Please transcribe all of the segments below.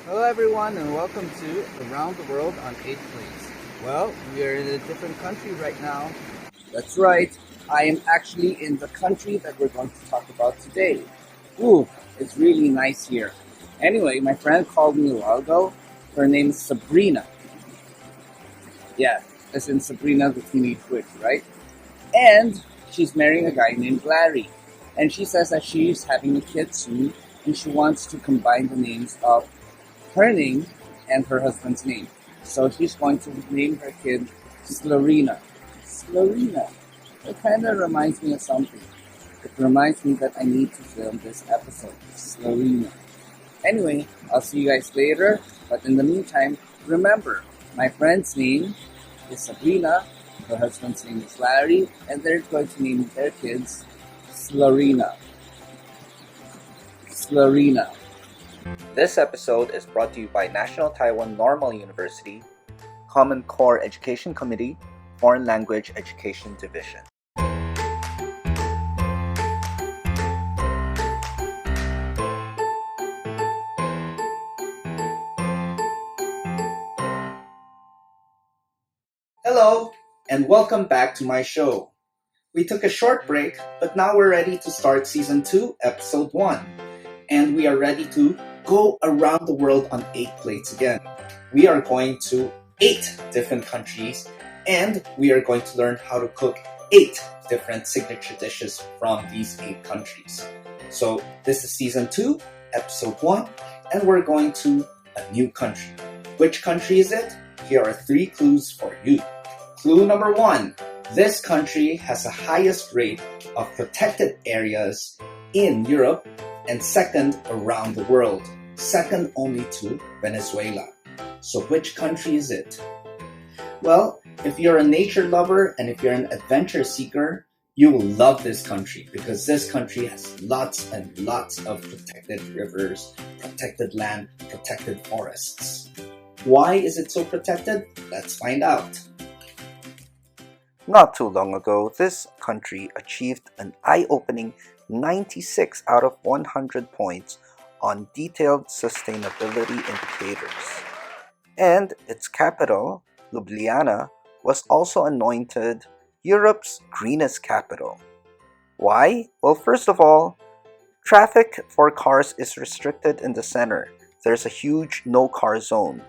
Hello everyone and welcome to Around the World on 8 Plates. Well, we are in a different country right now. That's right, I am actually in the country that we're going to talk about today. Ooh, it's really nice here. Anyway, my friend called me a while ago. Her name is Sabrina. Yeah, as in Sabrina the Teenage Witch, right? And she's marrying a guy named Larry. And she says that she's having a kid soon and she wants to combine the names of her name and her husband's name. So she's going to name her kid Slorina. Slorina. It kind of reminds me of something. It reminds me that I need to film this episode, Slorina. Anyway, I'll see you guys later. But in the meantime, remember, my friend's name is Sabrina, her husband's name is Larry, and they're going to name their kids Slorina. Slorina. This episode is brought to you by National Taiwan Normal University, Common Core Education Committee, Foreign Language Education Division. Hello, and welcome back to my show. We took a short break, but now we're ready to start Season 2, Episode 1. And we are ready to go around the world on 8 plates again. We are going to 8 different countries, and we are going to learn how to cook 8 different signature dishes from these 8 countries. So this is Season 2, Episode 1, and we're going to a new country. Which country is it? Here are 3 clues for you. Clue number 1. This country has the highest rate of protected areas in Europe and second around the world, second only to Venezuela. So which country is it? Well, if you're a nature lover and if you're an adventure seeker, you will love this country because this country has lots and lots of protected rivers, protected land, protected forests. Why is it so protected? Let's find out. Not too long ago, this country achieved an eye-opening 96 out of 100 points on detailed sustainability indicators. And its capital, Ljubljana, was also anointed Europe's greenest capital. Why? Well, first of all, traffic for cars is restricted in the center. There's a huge no-car zone.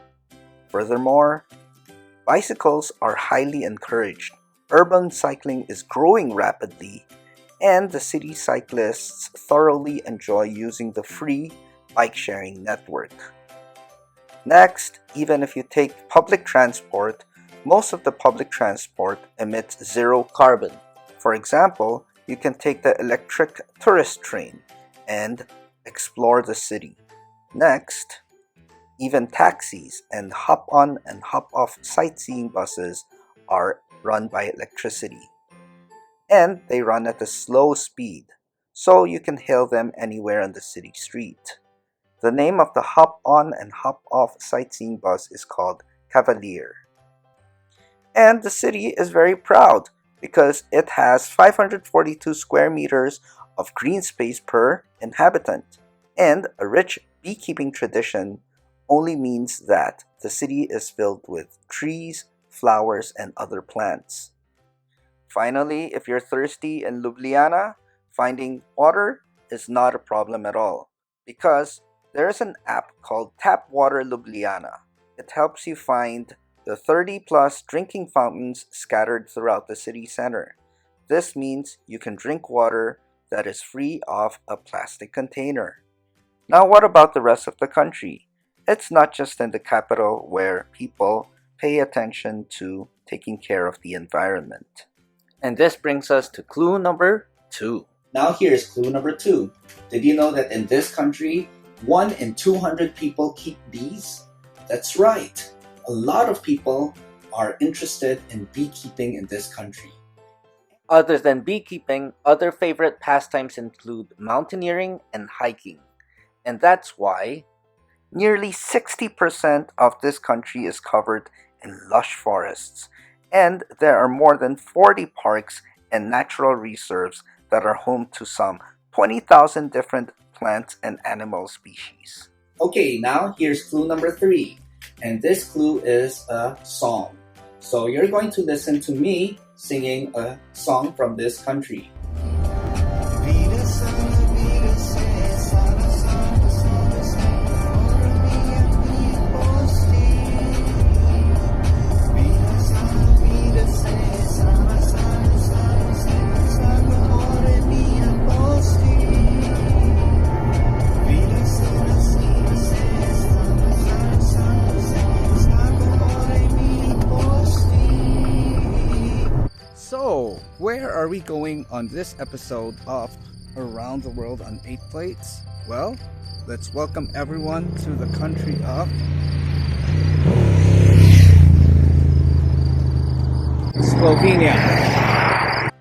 Furthermore, bicycles are highly encouraged. Urban cycling is growing rapidly, and the city cyclists thoroughly enjoy using the free bike-sharing network. Next, even if you take public transport, most of the public transport emits zero carbon. For example, you can take the electric tourist train and explore the city. Next, even taxis and hop-on and hop-off sightseeing buses are run by electricity. And they run at a slow speed, so you can hail them anywhere on the city street. The name of the hop-on and hop-off sightseeing bus is called Cavalier. And the city is very proud because it has 542 square meters of green space per inhabitant. And a rich beekeeping tradition only means that the city is filled with trees, flowers, and other plants. Finally, if you're thirsty in Ljubljana, finding water is not a problem at all because there is an app called Tap Water Ljubljana. It helps you find the 30-plus drinking fountains scattered throughout the city center. This means you can drink water that is free of a plastic container. Now, what about the rest of the country? It's not just in the capital where people pay attention to taking care of the environment. And this brings us to clue number 2. Now here's clue number 2. Did you know that in this country, 1 in 200 people keep bees? That's right. A lot of people are interested in beekeeping in this country. Other than beekeeping, other favorite pastimes include mountaineering and hiking. And that's why nearly 60% of this country is covered in lush forests, and there are more than 40 parks and natural reserves that are home to some 20,000 different plant and animal species. Okay, now here's clue number 3. And this clue is a song. So you're going to listen to me singing a song from this country. So, where are we going on this episode of Around the World on 8 Plates? Well, let's welcome everyone to the country of Slovenia.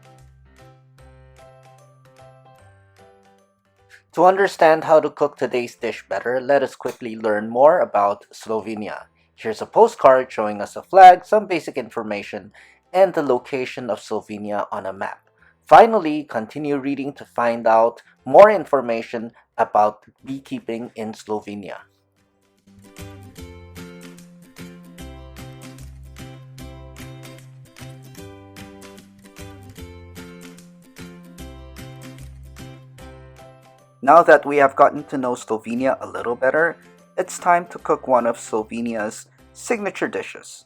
To understand how to cook today's dish better, let us quickly learn more about Slovenia. Here's a postcard showing us a flag, some basic information, and the location of Slovenia on a map. Finally, continue reading to find out more information about beekeeping in Slovenia. Now that we have gotten to know Slovenia a little better, it's time to cook one of Slovenia's signature dishes.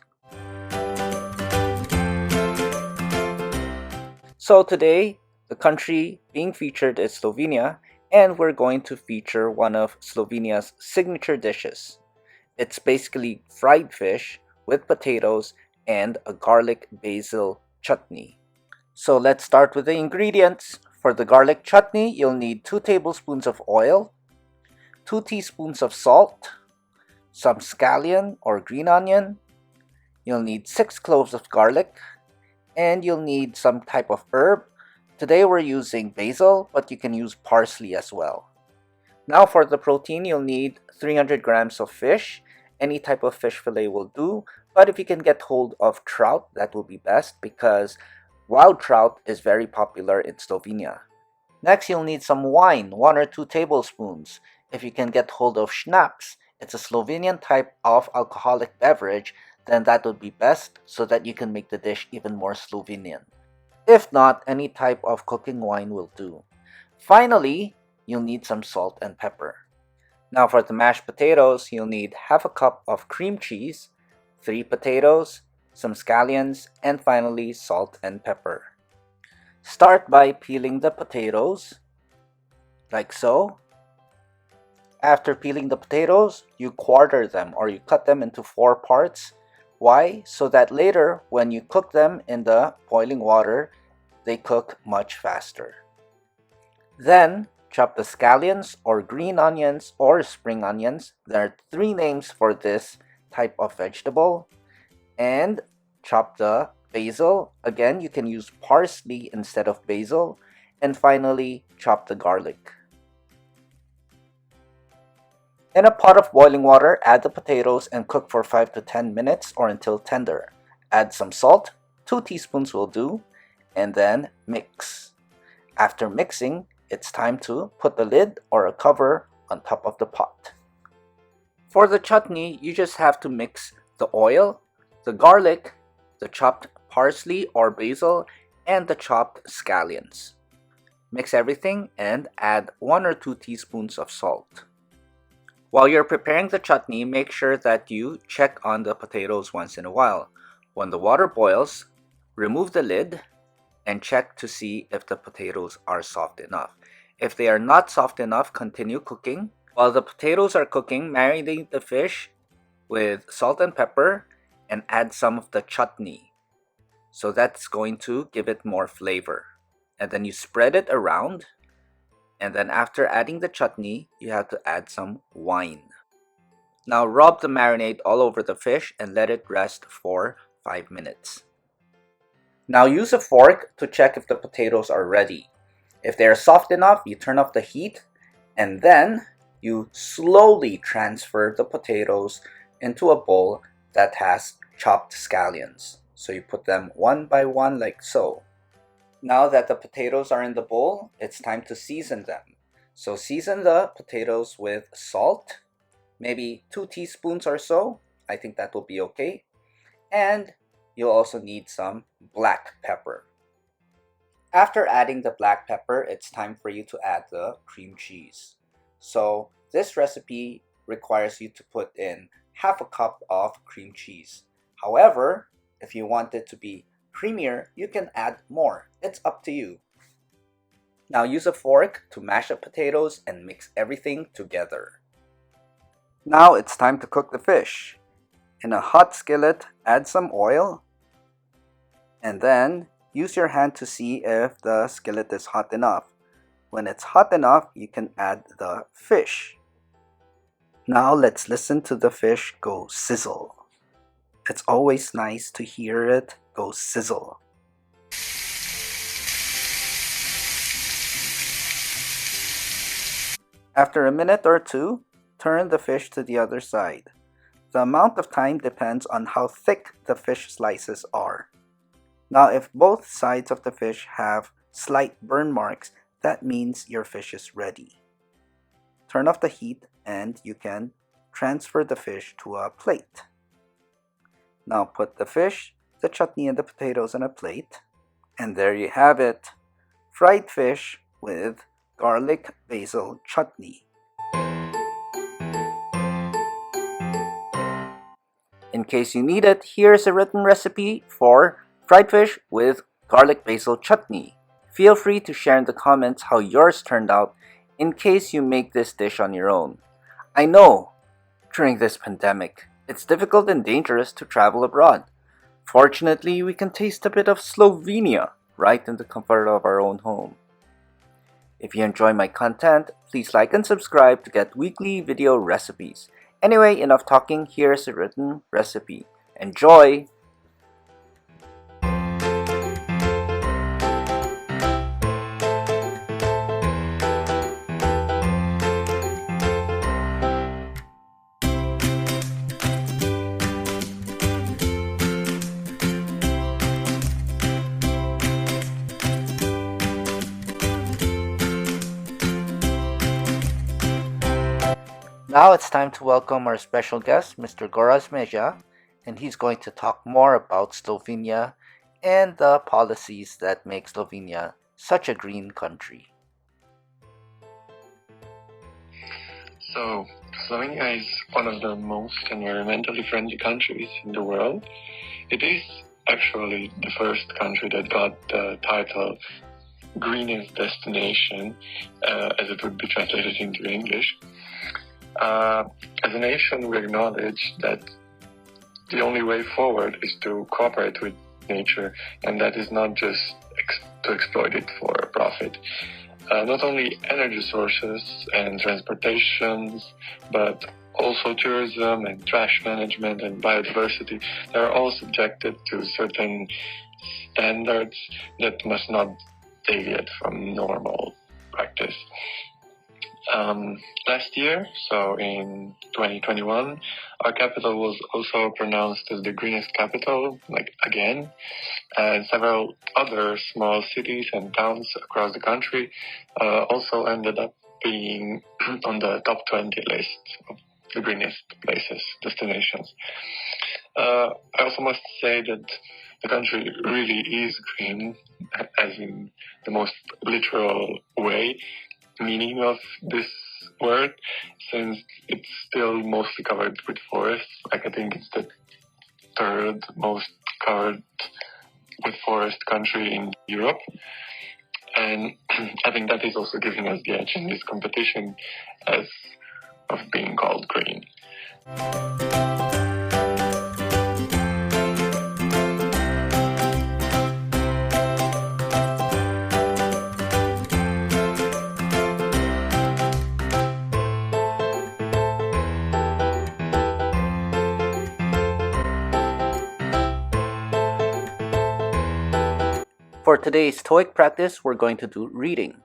So today, the country being featured is Slovenia, and we're going to feature one of Slovenia's signature dishes. It's basically fried fish with potatoes and a garlic basil chutney. So let's start with the ingredients. For the garlic chutney, you'll need 2 tablespoons of oil, 2 teaspoons of salt, some scallion or green onion. You'll need 6 cloves of garlic, and you'll need some type of herb. Today we're using basil, but you can use parsley as well. Now for the protein, you'll need 300 grams of fish. Any type of fish fillet will do, but if you can get hold of trout, that will be best because wild trout is very popular in Slovenia. Next, you'll need some wine, 1 or 2 tablespoons. If you can get hold of schnapps, it's a Slovenian type of alcoholic beverage, then that would be best so that you can make the dish even more Slovenian. If not, any type of cooking wine will do. Finally, you'll need some salt and pepper. Now for the mashed potatoes, you'll need half a cup of cream cheese, 3 potatoes, some scallions, and finally salt and pepper. Start by peeling the potatoes, like so. After peeling the potatoes, you quarter them or you cut them into 4 parts. Why? So that later, when you cook them in the boiling water, they cook much faster. Then, chop the scallions or green onions or spring onions. There are 3 names for this type of vegetable. And chop the basil. Again, you can use parsley instead of basil. And finally, chop the garlic. In a pot of boiling water, add the potatoes and cook for 5 to 10 minutes or until tender. Add some salt, 2 teaspoons will do, and then mix. After mixing, it's time to put the lid or a cover on top of the pot. For the chutney, you just have to mix the oil, the garlic, the chopped parsley or basil, and the chopped scallions. Mix everything and add 1 or 2 teaspoons of salt. While you're preparing the chutney, make sure that you check on the potatoes once in a while. When the water boils, remove the lid and check to see if the potatoes are soft enough. If they are not soft enough, continue cooking. While the potatoes are cooking, marinate the fish with salt and pepper and add some of the chutney. So that's going to give it more flavor. And then you spread it around. And then after adding the chutney, you have to add some wine. Now rub the marinade all over the fish and let it rest for 5 minutes. Now use a fork to check if the potatoes are ready. If they are soft enough, you turn off the heat and then you slowly transfer the potatoes into a bowl that has chopped scallions. So you put them one by one like so. Now that the potatoes are in the bowl, it's time to season them. So season the potatoes with salt, maybe 2 teaspoons or so. I think that will be okay. And you'll also need some black pepper. After adding the black pepper, it's time for you to add the cream cheese. So this recipe requires you to put in half a cup of cream cheese. However, if you want it to be creamier, you can add more. It's up to you. Now use a fork to mash the potatoes and mix everything together. Now it's time to cook the fish. In a hot skillet, add some oil and then use your hand to see if the skillet is hot enough. When it's hot enough, you can add the fish. Now let's listen to the fish go sizzle. It's always nice to hear it go sizzle. After a minute or two, turn the fish to the other side. The amount of time depends on how thick the fish slices are. Now, if both sides of the fish have slight burn marks, that means your fish is ready. Turn off the heat and you can transfer the fish to a plate. Now put the fish, the chutney, and the potatoes on a plate. And there you have it, fried fish with garlic basil chutney. In case you need it, here's a written recipe for fried fish with garlic basil chutney. Feel free to share in the comments how yours turned out in case you make this dish on your own. I know, during this pandemic, it's difficult and dangerous to travel abroad. Fortunately, we can taste a bit of Slovenia right in the comfort of our own home. If you enjoy my content, please like and subscribe to get weekly video recipes. Anyway, enough talking, here's a written recipe. Enjoy! Now it's time to welcome our special guest, Mr. Goraz Meja, and he's going to talk more about Slovenia and the policies that make Slovenia such a green country. So, Slovenia is one of the most environmentally friendly countries in the world. It is actually the first country that got the title greenest destination, as it would be translated into English. As a nation, we acknowledge that the only way forward is to cooperate with nature, and that is not just to exploit it for a profit. Not only energy sources and transportations, but also tourism and trash management and biodiversity, they are all subjected to certain standards that must not deviate from normal practice. Last year, so in 2021, our capital was also pronounced as the greenest capital, again, and several other small cities and towns across the country also ended up being on the top 20 list of the greenest places, destinations. I also must say that the country really is green, as in the most literal way, meaning of this word, since it's still mostly covered with forests. I think it's the third most covered with forest country in Europe. And I think that is also giving us the edge in this competition as of being called green. For today's TOEIC practice, we're going to do reading.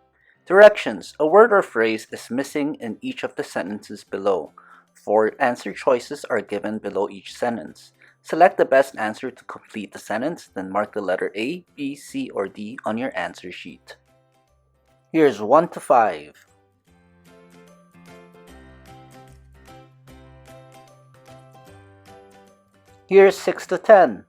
Directions. A word or phrase is missing in each of the sentences below. 4 answer choices are given below each sentence. Select the best answer to complete the sentence, then mark the letter A, B, C, or D on your answer sheet. Here's 1 to 5. Here's 6 to 10.